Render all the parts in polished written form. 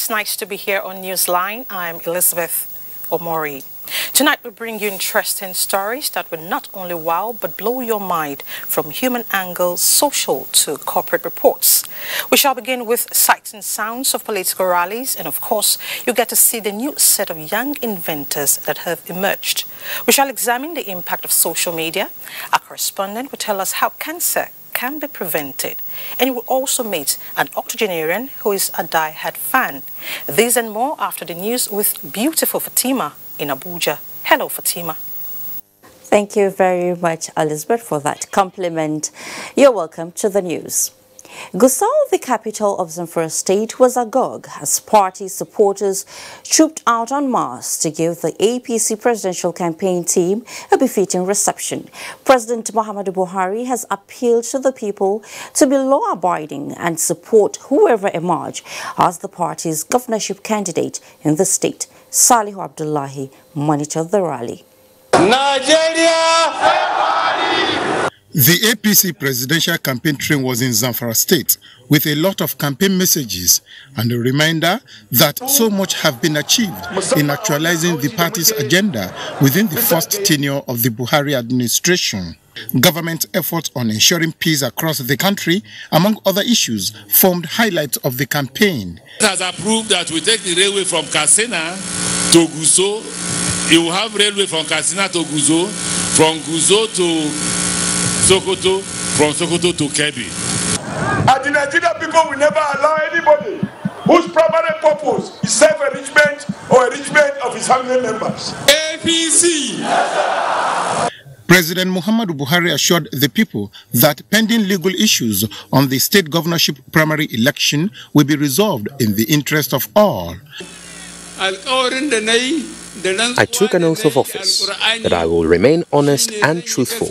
It's nice to be here on Newsline. I'm Elizabeth Omori. Tonight we bring you interesting stories that will not only wow but blow your mind, from human angle, social to corporate reports. We shall begin with sights and sounds of political rallies, and of course you get to see the new set of young inventors that have emerged. We shall examine the impact of social media. Our correspondent will tell us how cancer can be prevented, and you will also meet an octogenarian who is a die-hard fan. These and more after the news with beautiful Fatima in Abuja. Hello, Fatima. Thank you very much, Elizabeth, for that compliment. You're welcome to the news. Gusau, the capital of Zamfara state, was agog as party supporters trooped out en masse to give the APC presidential campaign team a befitting reception. President Muhammadu Buhari has appealed to the people to be law-abiding and support whoever emerge as the party's governorship candidate in the state. Salihu Abdullahi monitored the rally. Nigeria! The APC presidential campaign train was in Zamfara state with a lot of campaign messages and a reminder that so much have been achieved in actualizing the party's agenda within the first tenure of the Buhari administration. Government efforts on ensuring peace across the country, among other issues, formed highlights of the campaign. It has approved that we take the railway from Katsina to Gusau. It will have railway from Katsina to Gusau, from Gusau to Sokoto, from Sokoto to Kebbi. And the Nigerian people will never allow anybody whose primary purpose is self-enrichment or enrichment of his family members. APC! President Muhammadu Buhari assured the people that pending legal issues on the state governorship primary election will be resolved in the interest of all. I took an oath of office that I will remain honest and truthful,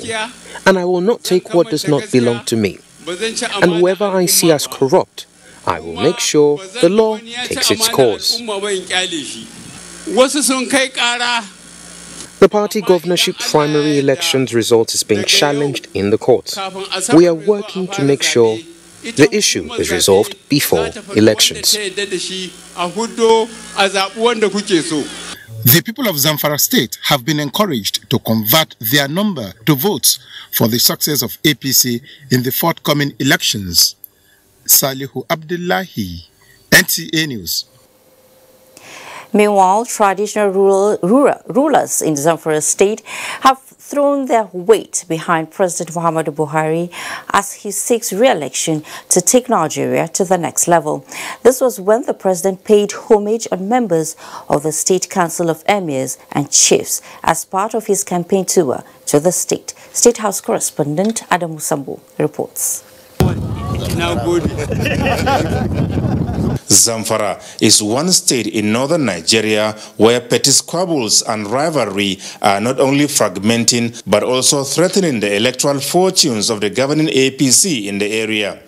and I will not take what does not belong to me. And whoever I see as corrupt, I will make sure the law takes its course. The party governorship primary elections result is being challenged in the courts. We are working to make sure the issue is resolved before elections. The people of Zamfara state have been encouraged to convert their number to votes for the success of APC in the forthcoming elections. Salihu Abdullahi, NTA News. Meanwhile, traditional rulers in Zamfara state have thrown their weight behind President Muhammadu Buhari as he seeks re-election to take Nigeria to the next level. This was when the president paid homage on members of the State Council of Emirs and Chiefs as part of his campaign tour to the state. State House correspondent Adamu Sambu reports. Zamfara is one state in northern Nigeria where petty squabbles and rivalry are not only fragmenting but also threatening the electoral fortunes of the governing APC in the area.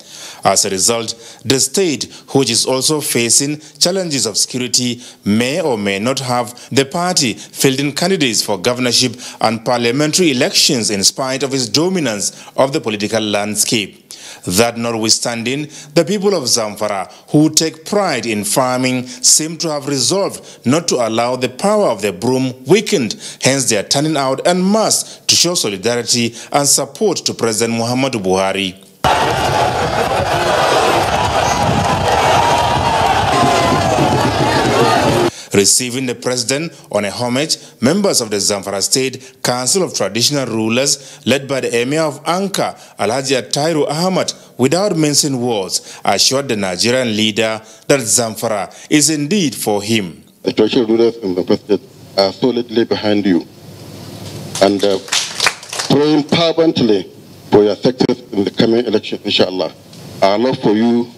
As a result, the state, which is also facing challenges of security, may or may not have the party fielding candidates for governorship and parliamentary elections in spite of its dominance of the political landscape. That notwithstanding, the people of Zamfara, who take pride in farming, seem to have resolved not to allow the power of the broom weakened. Hence, they are turning out en masse to show solidarity and support to President Muhammadu Buhari. Receiving the president on a homage, members of the Zamfara State Council of Traditional Rulers, led by the Emir of Anka, Alhaji Tairu Ahmad, without mincing words, assured the Nigerian leader that Zamfara is indeed for him. The traditional rulers and the president are solidly behind you and praying fervently for your success in the coming election, inshallah. Our love for you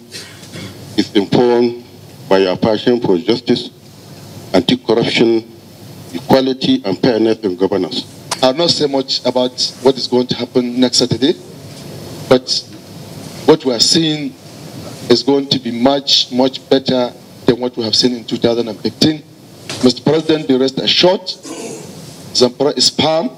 is informed by your passion for justice, anti-corruption, equality, and fairness in governance. I'll not say much about what is going to happen next Saturday, but what we are seeing is going to be much, much better than what we have seen in 2015. Mr. President, be rest assured, Zamfara is firm,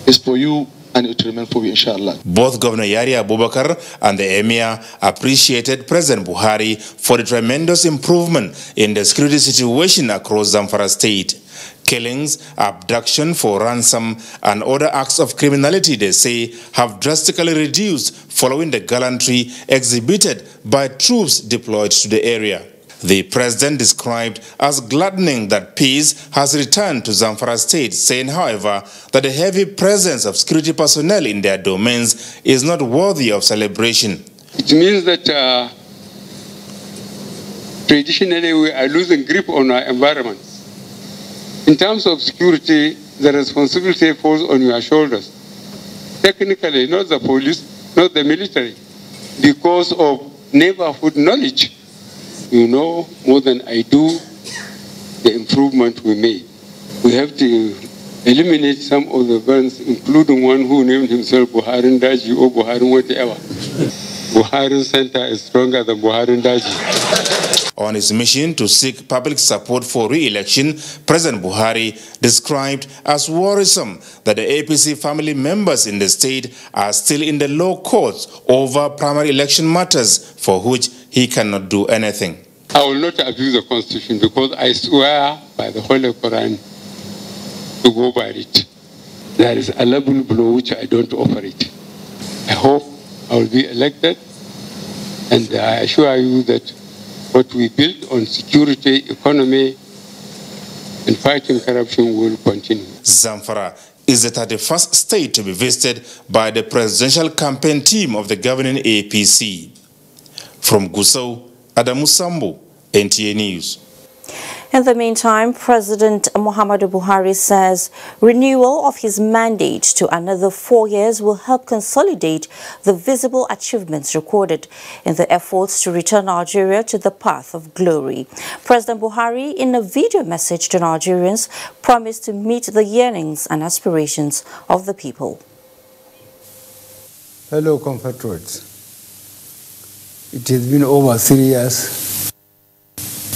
is for you, and it will remain for you, inshallah. Both Governor Yari Abubakar and the Emir appreciated President Buhari for the tremendous improvement in the security situation across Zamfara state. Killings, abduction for ransom, and other acts of criminality, they say, have drastically reduced following the gallantry exhibited by troops deployed to the area. The president described as gladdening that peace has returned to Zamfara state, saying, however, that the heavy presence of security personnel in their domains is not worthy of celebration. It means that traditionally we are losing grip on our environment. In terms of security, the responsibility falls on your shoulders. Technically, not the police, not the military, because of neighborhood knowledge. You know more than I do the improvement we made. We have to eliminate some of the bands, including one who named himself Buharin Daji or Buharin whatever. Buharin Center is stronger than Buharin Daji. On his mission to seek public support for re-election, President Buhari described as worrisome that the APC family members in the state are still in the law courts over primary election matters for which he cannot do anything. I will not abuse the Constitution because I swear by the Holy Quran to go by it. There is a level below which I don't offer it. I hope I will be elected, and I assure you that what we build on security, economy, and fighting corruption will continue. Zamfara is the 31st state to be visited by the presidential campaign team of the governing APC. From Gusau, Adamu Sambo, NTA News. In the meantime, President Muhammadu Buhari says renewal of his mandate to another 4 years will help consolidate the visible achievements recorded in the efforts to return Nigeria to the path of glory. President Buhari, in a video message to Nigerians, promised to meet the yearnings and aspirations of the people. Hello, compatriots. It has been over 3 years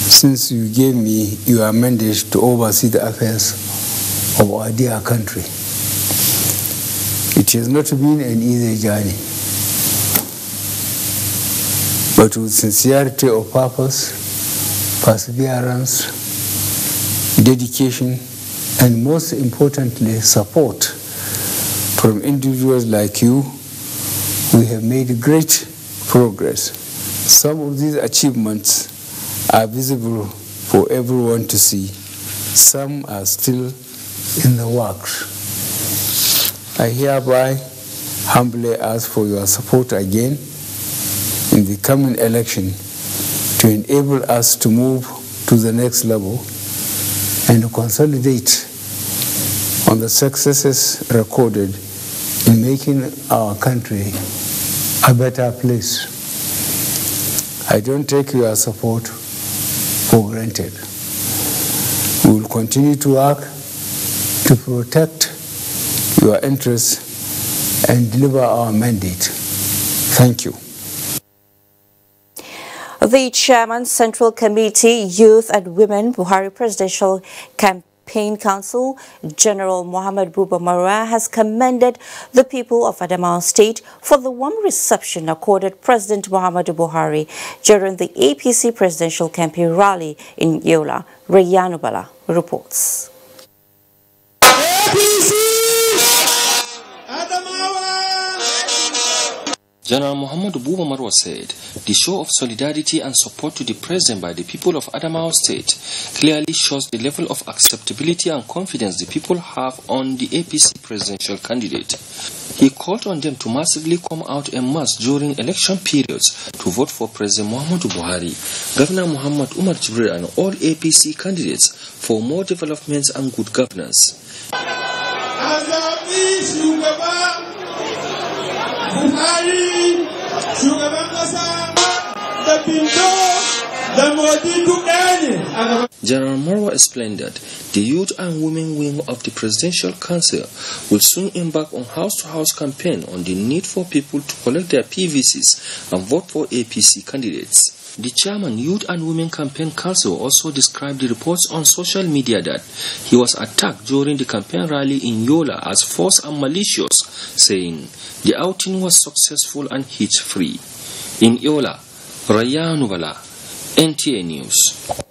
since you gave me your mandate to oversee the affairs of our dear country. It has not been an easy journey, but with sincerity of purpose, perseverance, dedication, and most importantly, support from individuals like you, we have made great progress. Some of these achievements are visible for everyone to see. Some are still in the works. I hereby humbly ask for your support again in the coming election to enable us to move to the next level and consolidate on the successes recorded in making our country a better place. I don't take your support for granted. We will continue to work to protect your interests and deliver our mandate. Thank you. The Chairman, Central Committee, Youth and Women, Buhari Presidential Campaign Council, General Muhammad Buba Marwa, has commended the people of Adamawa State for the warm reception accorded President Muhammadu Buhari during the APC Presidential Campaign Rally in Yola. Rayanubala reports. General Muhammad Buba Marwa said the show of solidarity and support to the president by the people of Adamawa State clearly shows the level of acceptability and confidence the people have on the APC presidential candidate. He called on them to massively come out en masse during election periods to vote for President Muhammadu Buhari, Governor Muhammad Umar Jibril and all APC candidates for more developments and good governance. General Marwa explained that the youth and women wing of the Presidential Council will soon embark on house-to-house campaign on the need for people to collect their PVCs and vote for APC candidates. The chairman, Youth and Women Campaign Council, also described the reports on social media that he was attacked during the campaign rally in Yola as false and malicious, saying the outing was successful and hitch-free. In Yola, Rayanu Bala, NTA News.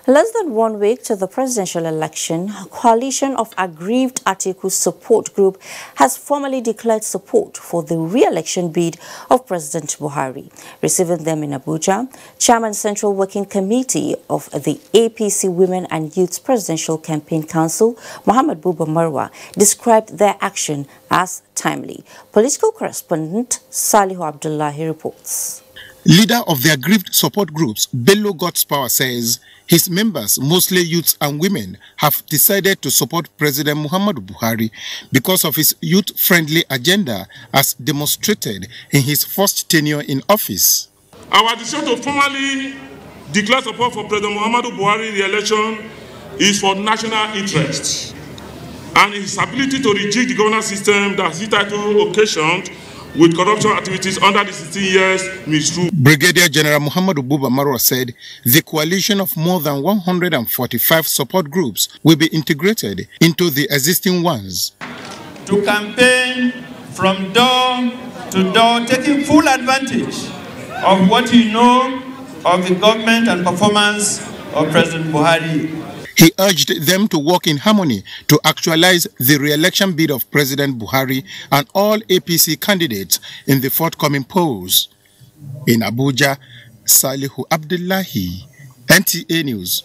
Less than 1 week to the presidential election, a coalition of aggrieved Atiku support group has formally declared support for the re-election bid of President Buhari. Receiving them in Abuja, Chairman Central Working Committee of the APC Women and Youth Presidential Campaign Council, Muhammad Buba Marwa, described their action as timely. Political correspondent Salihu Abdullahi reports. Leader of the aggrieved support groups, Bello God's Power, says his members, mostly youths and women, have decided to support President Muhammadu Buhari because of his youth-friendly agenda as demonstrated in his first tenure in office. Our decision to formally declare support for President Muhammadu Buhari re-election is for national interest and his ability to rejig the governance system that hitherto occasioned with corruption activities under the 16 years misrule. Brigadier General Muhammad Buba Marwa said the coalition of more than 145 support groups will be integrated into the existing ones. To campaign from door to door, taking full advantage of what you know of the government and performance of President Buhari. He urged them to work in harmony to actualize the re-election bid of President Buhari and all APC candidates in the forthcoming polls. In Abuja, Salihu Abdullahi, NTA News.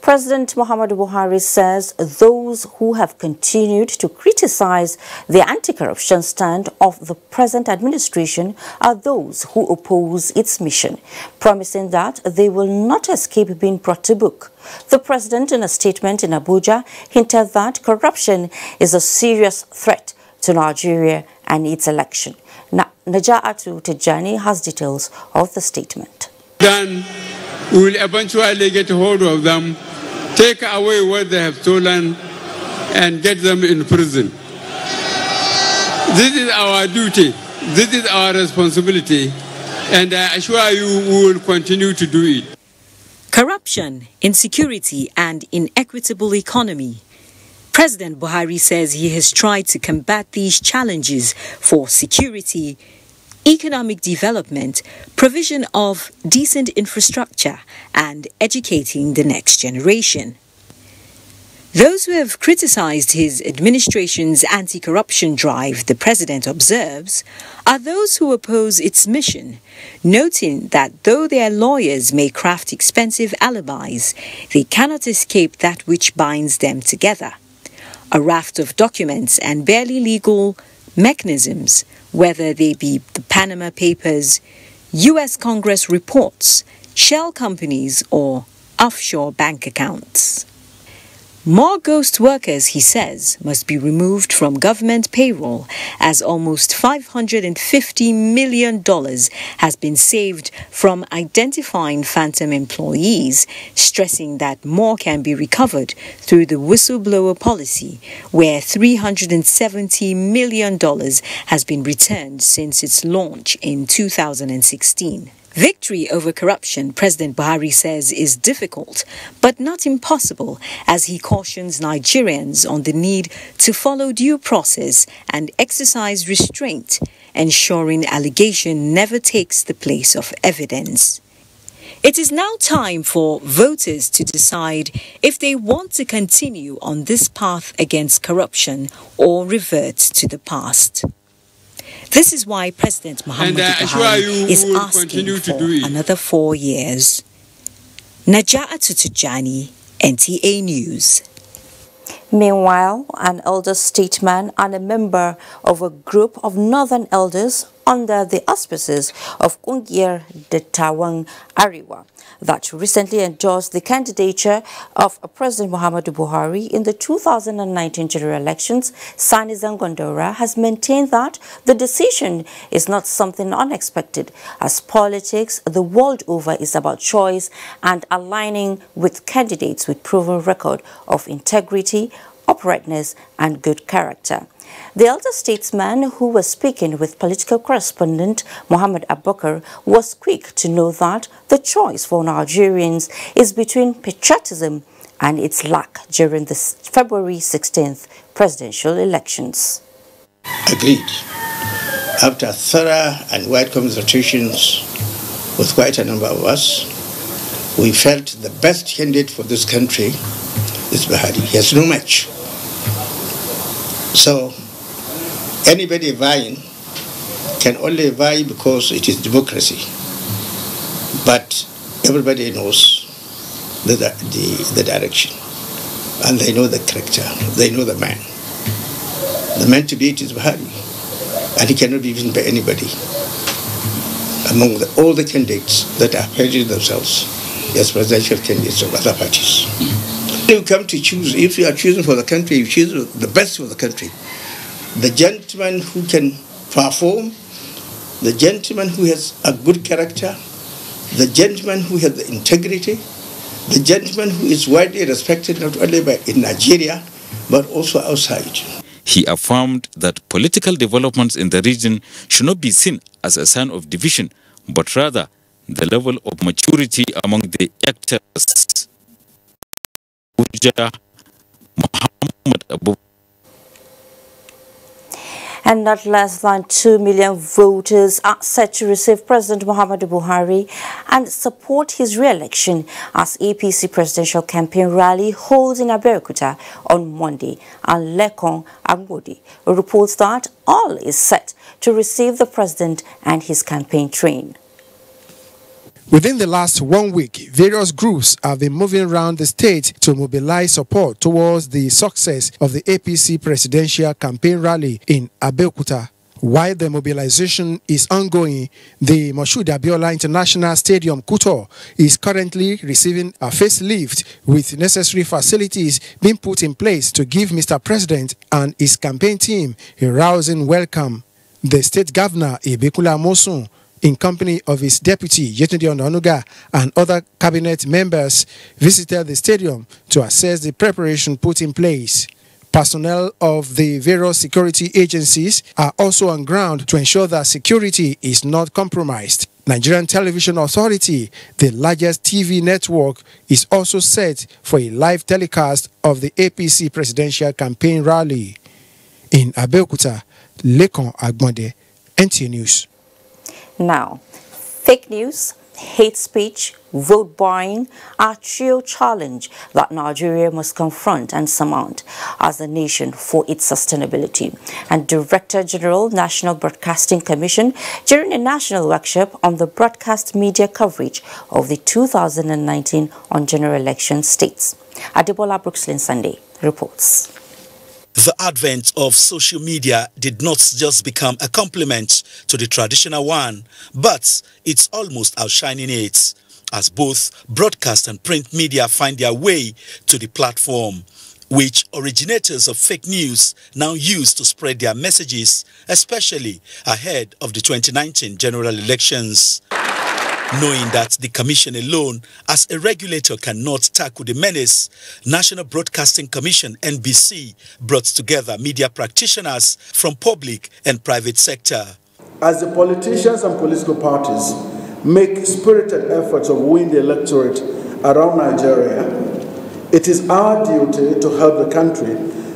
President Muhammadu Buhari says those who have continued to criticize the anti-corruption stand of the present administration are those who oppose its mission, promising that they will not escape being brought to book. The president, in a statement in Abuja, hinted that corruption is a serious threat to Nigeria and its election. Naja'atu Tijani has details of the statement. Then we will eventually get hold of them, take away what they have stolen, and get them in prison. This is our duty. This is our responsibility. And I assure you we will continue to do it. Corruption, insecurity, and inequitable economy. President Buhari says he has tried to combat these challenges for security, economic development, provision of decent infrastructure, and educating the next generation. Those who have criticized his administration's anti-corruption drive, the president observes, are those who oppose its mission, noting that though their lawyers may craft expensive alibis, they cannot escape that which binds them together. A raft of documents and barely legal mechanisms, whether they be the Panama Papers, U.S. Congress reports, shell companies, or offshore bank accounts. More ghost workers, he says, must be removed from government payroll as almost $550 million has been saved from identifying phantom employees, stressing that more can be recovered through the whistleblower policy, where $370 million has been returned since its launch in 2016. Victory over corruption, President Buhari says, is difficult, but not impossible, as he cautions Nigerians on the need to follow due process and exercise restraint, ensuring allegation never takes the place of evidence. It is now time for voters to decide if they want to continue on this path against corruption or revert to the past. This is why President Muhammadu Buhari is asking for another 4 years. Naja'atu Tijani, NTA News. Meanwhile, an elder statesman and a member of a group of northern elders under the auspices of Kungiyar Dattawan Arewa that recently endorsed the candidature of President Muhammadu Buhari in the 2019 general elections, Sani Zangondora, has maintained that the decision is not something unexpected, as politics the world over is about choice and aligning with candidates with proven record of integrity, uprightness, and good character. The elder statesman, who was speaking with political correspondent Mohammed Abubakar, was quick to know that the choice for Nigerians is between patriotism and its lack during the February 16th presidential elections. Agreed. After thorough and wide consultations with quite a number of us, we felt the best candidate for this country is Buhari. He has no match. So anybody vying can only vie because it is democracy. But everybody knows the direction, and they know the character, they know the man. The man to beat is Buhari, and he cannot be beaten by anybody. Among all the candidates that are pledging themselves as presidential candidates of other parties. You come to choose, if you are choosing for the country, you choose the best for the country. The gentleman who can perform, the gentleman who has a good character, the gentleman who has the integrity, the gentleman who is widely respected not only in Nigeria, but also outside. He affirmed that political developments in the region should not be seen as a sign of division, but rather the level of maturity among the actors. Abuja, Mohammed Abubakar. And not less than 2 million voters are set to receive President Muhammadu Buhari and support his re-election as APC presidential campaign rally holds in Abeokuta on Monday. And Lekon Agbodi reports that all is set to receive the president and his campaign train. Within the last 1 week, various groups have been moving around the state to mobilize support towards the success of the APC presidential campaign rally in Abeokuta. While the mobilization is ongoing, the Moshood Abiola International Stadium, Kuto, is currently receiving a facelift with necessary facilities being put in place to give Mr. President and his campaign team a rousing welcome. The state governor, Ibekula Mosun, in company of his deputy, Yetunde Onanuga, and other cabinet members, visited the stadium to assess the preparation put in place. Personnel of the various security agencies are also on ground to ensure that security is not compromised. Nigerian Television Authority, the largest TV network, is also set for a live telecast of the APC presidential campaign rally. In Abeokuta, Lekon Agbonde, NTA News. Now, fake news, hate speech, vote buying are a real challenge that Nigeria must confront and surmount as a nation for its sustainability. And Director General, National Broadcasting Commission, during a national workshop on the broadcast media coverage of the 2019 on general election states. Adebola Brookslyn Sunday reports. The advent of social media did not just become a complement to the traditional one, but it's almost outshining it, as both broadcast and print media find their way to the platform, which originators of fake news now use to spread their messages, especially ahead of the 2019 general elections. Knowing that the Commission alone, as a regulator, cannot tackle the menace, National Broadcasting Commission, NBC, brought together media practitioners from public and private sector. As the politicians and political parties make spirited efforts of winning the electorate around Nigeria, it is our duty to help the country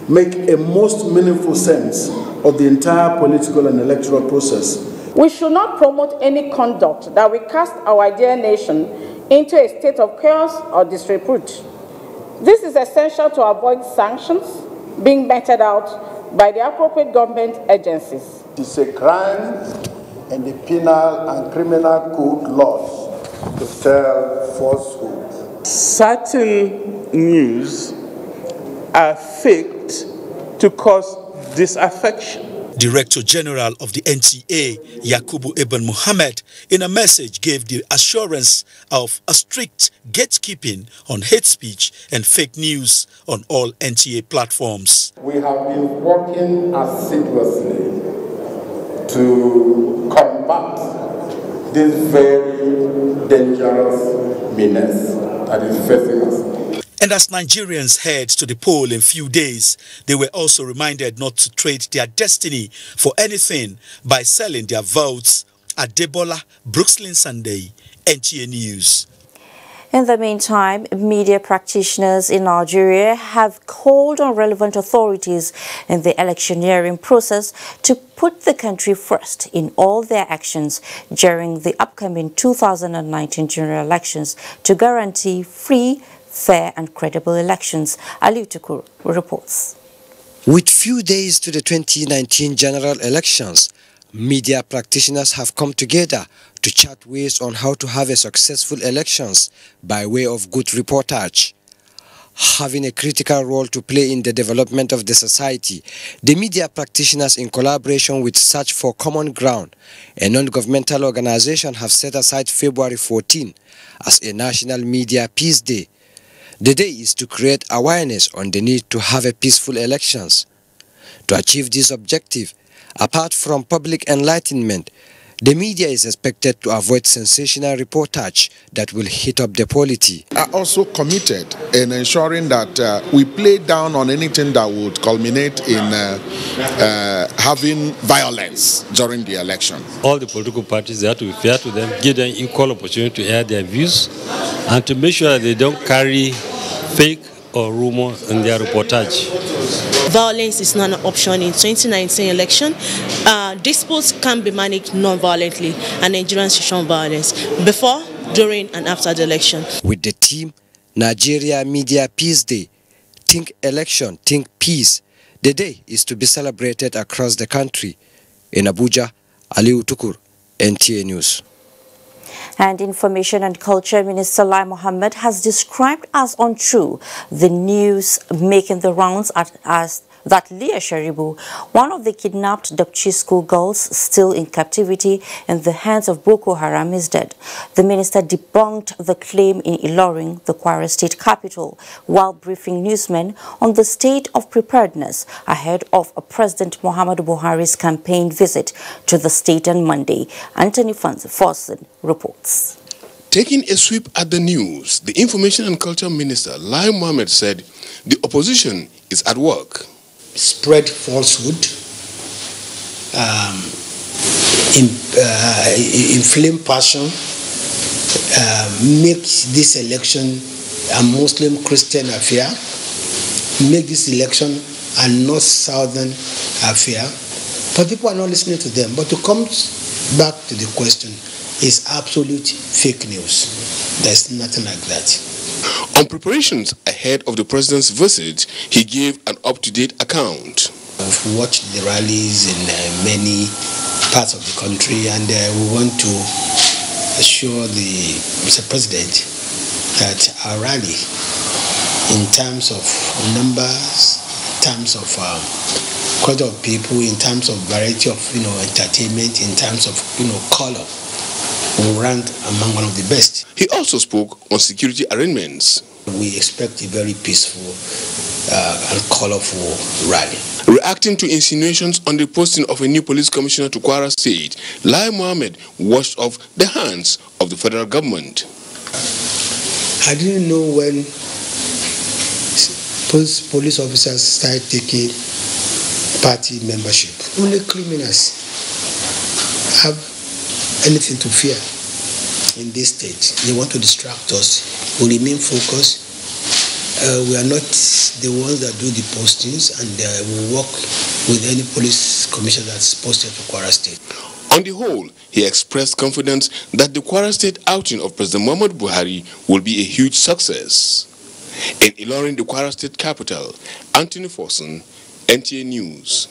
make a most meaningful sense of the entire political and electoral process. We should not promote any conduct that will cast our dear nation into a state of chaos or disrepute. This is essential to avoid sanctions being meted out by the appropriate government agencies. It's a crime in the penal and criminal code laws to tell falsehood. Certain news are faked to cause disaffection. Director General of the NTA, Yakubu Ibn Muhammad, in a message gave the assurance of a strict gatekeeping on hate speech and fake news on all NTA platforms. We have been working assiduously to combat this very dangerous menace that is facing us. And as Nigerians head to the poll in few days, they were also reminded not to trade their destiny for anything by selling their votes. Adebola, Brooklyn Sunday, NTA News. In the meantime, media practitioners in Nigeria have called on relevant authorities in the electioneering process to put the country first in all their actions during the upcoming 2019 general elections to guarantee free, fair and credible elections. Ali Tukur reports. With few days to the 2019 general elections, media practitioners have come together to chart ways on how to have a successful elections by way of good reportage. Having a critical role to play in the development of the society, the media practitioners in collaboration with Search for Common Ground, a non-governmental organization, have set aside February 14 as a National Media Peace Day. The day is to create awareness on the need to have a peaceful elections. To achieve this objective, apart from public enlightenment, the media is expected to avoid sensational reportage that will hit up the polity. Are also committed in ensuring that we play down on anything that would culminate in having violence during the election. All the political parties, they have to be fair to them, give them equal opportunity to air their views, and to make sure that they don't carry fake or rumor in their reportage. Violence is not an option in 2019 election. Disputes can be managed non-violently, and Nigerians should show violence before, during and after the election. With the theme Nigeria Media Peace Day, think election, think peace, the day is to be celebrated across the country. In Abuja, Ali Tukur, NTA News. And Information and Culture Minister Lai Mohammed has described as untrue the news making the rounds as that Leah Sharibu, one of the kidnapped Dapchi school girls still in captivity in the hands of Boko Haram, is dead. The minister debunked the claim in Ilorin, the Kwara state capital, while briefing newsmen on the state of preparedness ahead of President Muhammadu Buhari's campaign visit to the state on Monday. Anthony Forson reports. Taking a sweep at the news, the Information and Culture Minister Lai Mohammed said the opposition is at work. Spread falsehood, inflame passion, make this election a Muslim-Christian affair, make this election a North-Southern affair. But people are not listening to them. But to come back to the question, is absolute fake news. There's nothing like that. On preparations ahead of the president's visit, he gave an up-to-date account. I've watched the rallies in many parts of the country, and we want to assure the Mr. President that our rally, in terms of numbers, in terms of quality of people, in terms of variety of entertainment, in terms of color, will rank among one of the best. He also spoke on security arrangements. We expect a very peaceful and colorful rally. Reacting to insinuations on the posting of a new police commissioner to Kwara State, Lai Mohammed washed off the hands of the federal government. I didn't know when police officers started taking party membership. Only criminals have anything to fear in this state. They want to distract us. We remain focused. We are not the ones that do the postings, and we work with any police commissioner that's posted to Kwara State. On the whole, he expressed confidence that the Kwara State outing of President Muhammadu Buhari will be a huge success. In Ilorin, the Kwara State capital, Anthony Forson, NTA News.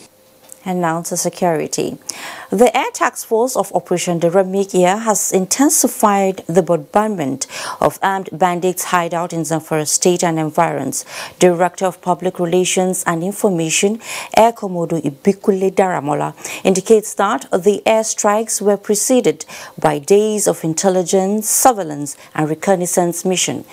And now to security. The Air Task Force of Operation Deramikia has intensified the bombardment of armed bandits hideout in Zamfara State and environs. Director of Public Relations and Information, Air Commodore Ibikule Daramola, indicates that the airstrikes were preceded by days of intelligence, surveillance and reconnaissance mission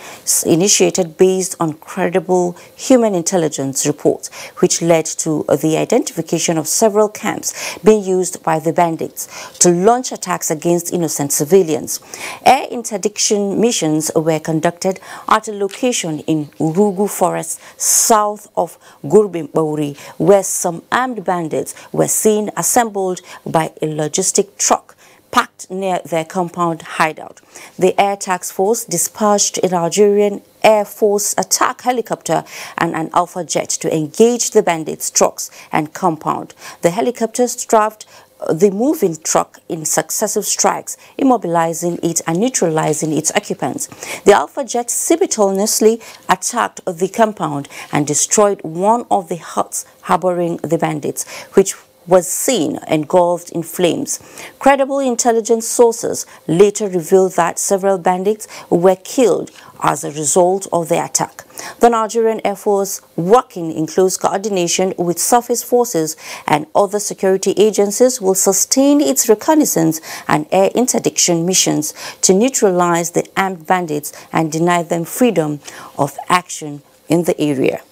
initiated based on credible human intelligence reports, which led to the identification of several camps being used by the the bandits to launch attacks against innocent civilians. Air interdiction missions were conducted at a location in Urugu Forest, south of Gurbimbauri, where some armed bandits were seen assembled by a logistic truck parked near their compound hideout. The Air Task Force dispatched a Nigerian Air Force attack helicopter and an Alpha jet to engage the bandits' trucks and compound. The helicopters struck the moving truck in successive strikes, immobilizing it and neutralizing its occupants. The Alpha jet simultaneously attacked the compound and destroyed one of the huts harboring the bandits, which was seen engulfed in flames. Credible intelligence sources later revealed that several bandits were killed as a result of the attack. The Nigerian Air Force, working in close coordination with surface forces and other security agencies, will sustain its reconnaissance and air interdiction missions to neutralize the armed bandits and deny them freedom of action in the area.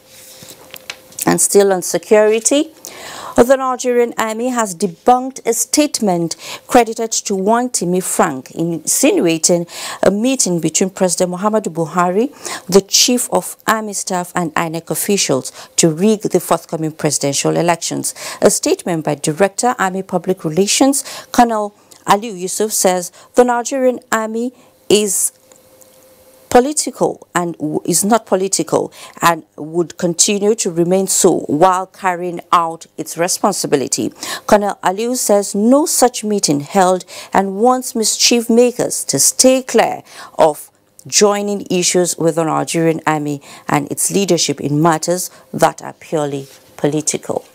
And still on security, the Nigerian Army has debunked a statement credited to one Timi Frank, insinuating a meeting between President Muhammadu Buhari, the Chief of Army Staff and INEC officials to rig the forthcoming presidential elections. A statement by Director Army Public Relations, Colonel Aliu Yusuf, says the Nigerian Army is not political and would continue to remain so while carrying out its responsibility. Colonel Aliu says no such meeting held and wants mischief makers to stay clear of joining issues with the Nigerian Army and its leadership in matters that are purely political.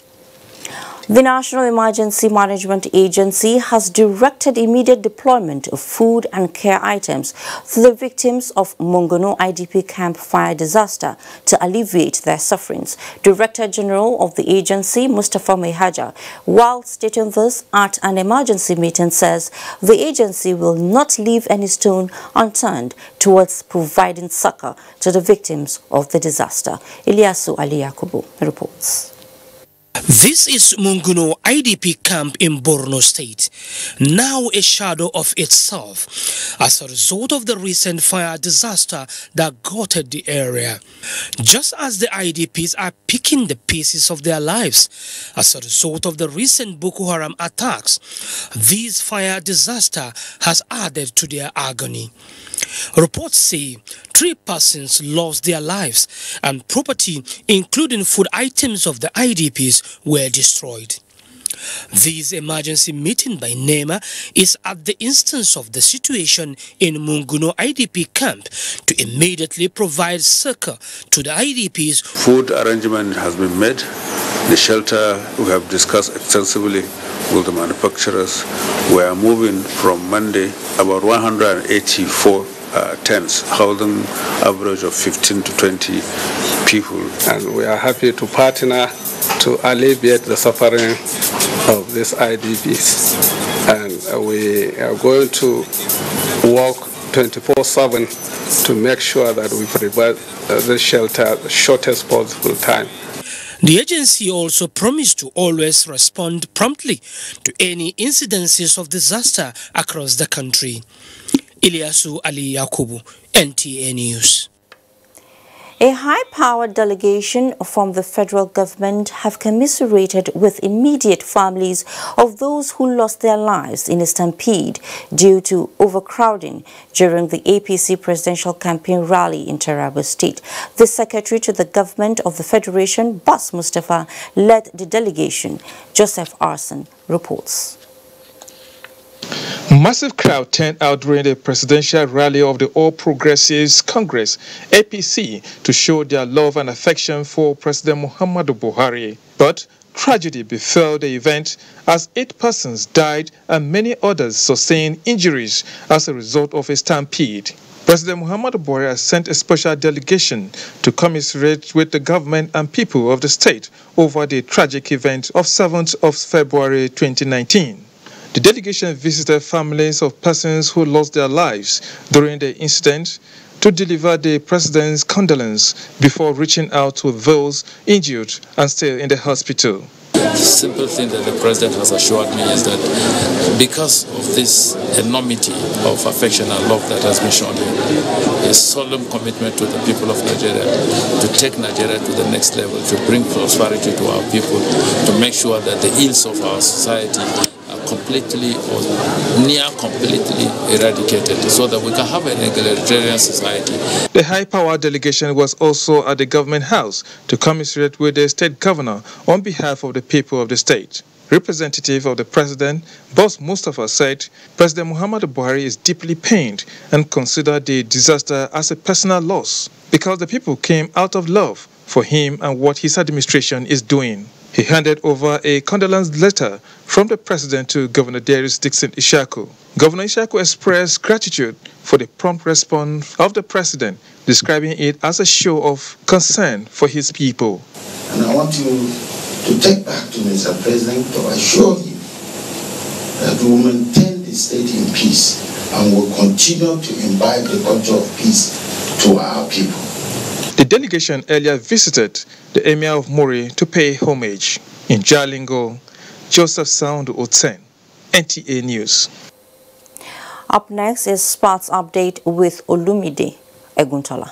The National Emergency Management Agency has directed immediate deployment of food and care items to the victims of Mongono IDP camp fire disaster to alleviate their sufferings. Director General of the agency, Mustafa Mehaja, while stating this at an emergency meeting, says the agency will not leave any stone unturned towards providing succor to the victims of the disaster. Ilyasu Ali Yakubu reports. This is Mongono IDP camp in Borno State, now a shadow of itself as a result of the recent fire disaster that gutted the area. Just as the IDPs are picking the pieces of their lives as a result of the recent Boko Haram attacks, this fire disaster has added to their agony. Reports say 3 persons lost their lives and property, including food items of the IDPs, were destroyed. This emergency meeting by NEMA is at the instance of the situation in Mongono IDP camp to immediately provide succor to the IDPs. Food arrangement has been made. The shelter we have discussed extensively with the manufacturers. We are moving from Monday about 184 tents, housing average of 15 to 20 people. And we are happy to partner to alleviate the suffering of these IDPs. And we are going to work 24/7 to make sure that we provide the shelter the shortest possible time. The agency also promised to always respond promptly to any incidences of disaster across the country. Ilyasu Ali Yakubu, NTA News. A high-powered delegation from the federal government have commiserated with immediate families of those who lost their lives in a stampede due to overcrowding during the APC presidential campaign rally in Taraba State. The secretary to the government of the Federation, Bas Mustafa, led the delegation. Joseph Arson reports. Massive crowd turned out during the presidential rally of the All Progressives Congress, APC, to show their love and affection for President Muhammadu Buhari. But tragedy befell the event as 8 persons died and many others sustained injuries as a result of a stampede. President Muhammadu Buhari has sent a special delegation to commiserate with the government and people of the state over the tragic event of 7th of February 2019. The delegation visited families of persons who lost their lives during the incident to deliver the president's condolences before reaching out to those injured and still in the hospital. The simple thing that the president has assured me is that because of this enormity of affection and love that has been shown him, a solemn commitment to the people of Nigeria to take Nigeria to the next level, to bring prosperity to our people, to make sure that the ills of our society are completely or near completely eradicated so that we can have an egalitarian society. The high-power delegation was also at the government house to commiserate with the state governor on behalf of the people of the state. Representative of the president, Boss Mustafa, said President Muhammadu Buhari is deeply pained and considered the disaster as a personal loss because the people came out of love for him and what his administration is doing. He handed over a condolence letter from the president to Governor Darius Dixon Ishaku. Governor Ishaku expressed gratitude for the prompt response of the president, describing it as a show of concern for his people. And I want you to take back to Mr. President to assure him that we will maintain the state in peace and will continue to imbibe the culture of peace to our people. The delegation earlier visited the Emir of Muri to pay homage. In Jalingo, Joseph Sound Oten, NTA News. Up next is Sports Update with Olumide Eguntola.